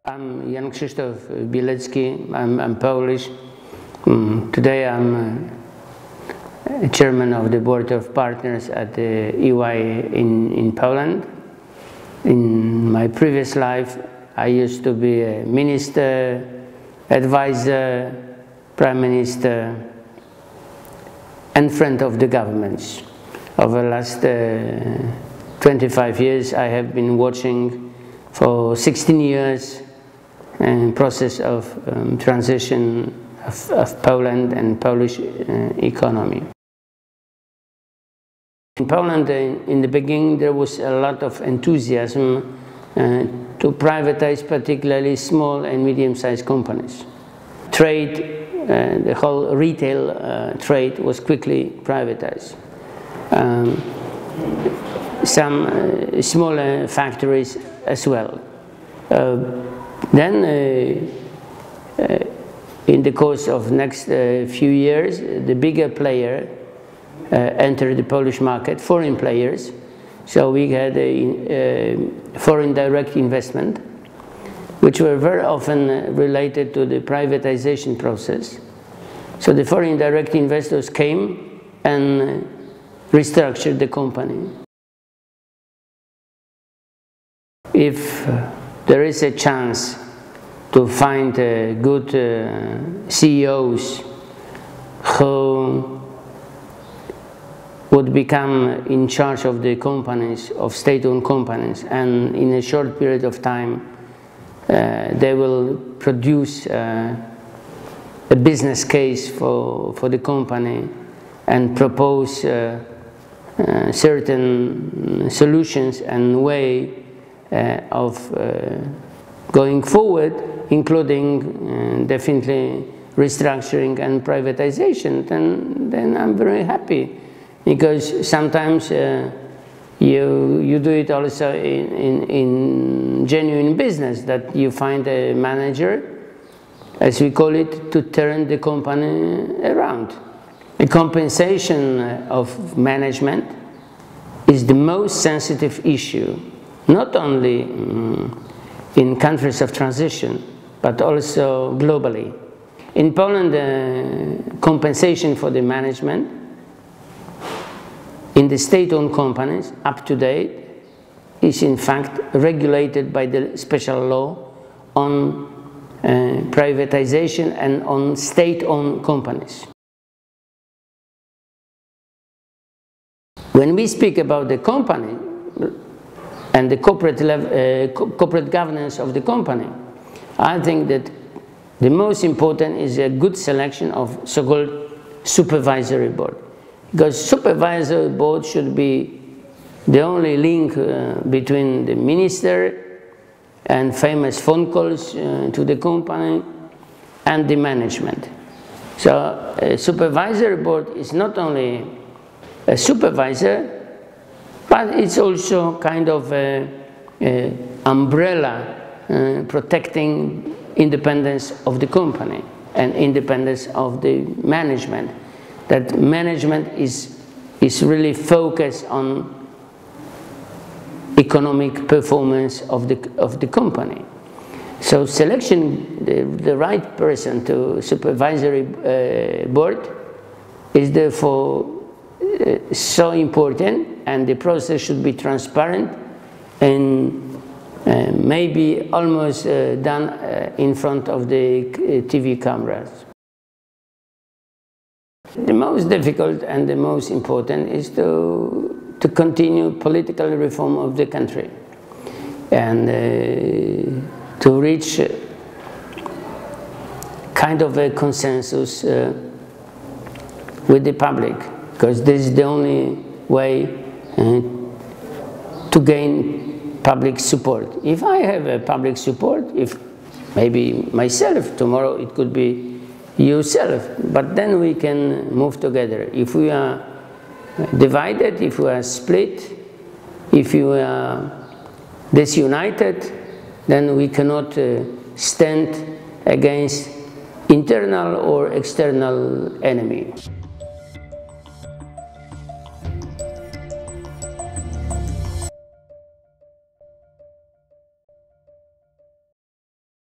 I'm Jan Bielecki. I'm Polish. Today I'm chairman of the board of partners at the EY in Poland. In my previous life, I used to be a minister, advisor, prime minister, and friend of the governments. Over the last 25 years, I have been watching for 16 years the process of transition of Poland and Polish economy. In Poland, in the beginning, there was a lot of enthusiasm to privatize particularly small and medium-sized companies. Trade, the whole retail trade was quickly privatized. Some smaller factories as well. Then, in the course of next few years, the bigger player entered the Polish market, foreign players. So we had a foreign direct investment, which were very often related to the privatization process. So the foreign direct investors came and restructured the company. If there is a chance to find good CEOs who would become in charge of the companies, of state-owned companies, and in a short period of time they will produce a business case for the company and propose certain solutions and way of going forward, including definitely restructuring and privatization, then I'm very happy, because sometimes you do it also in genuine business, that you find a manager, as we call it, to turn the company around. The compensation of management is the most sensitive issue, not only in countries of transition, but also globally. In Poland, compensation for the management in the state-owned companies up to date is in fact regulated by the special law on privatization and on state-owned companies. When we speak about the company and the corporate governance of the company, I think that the most important is a good selection of so-called supervisory board. Because supervisory board should be the only link between the minister and famous phone calls to the company and the management. So a supervisory board is not only a supervisor, but it's also kind of an umbrella protecting independence of the company and independence of the management. That management is really focused on economic performance of the company. So selection the right person to supervisory board is therefore so important, and the process should be transparent and maybe almost done in front of the TV cameras. The most difficult and the most important is to continue political reform of the country and to reach kind of a consensus with the public, because this is the only way to gain public support. If I have a public support, if maybe myself, tomorrow it could be yourself, but then we can move together. If we are divided, if we are split, if we are disunited, then we cannot stand against internal or external enemy.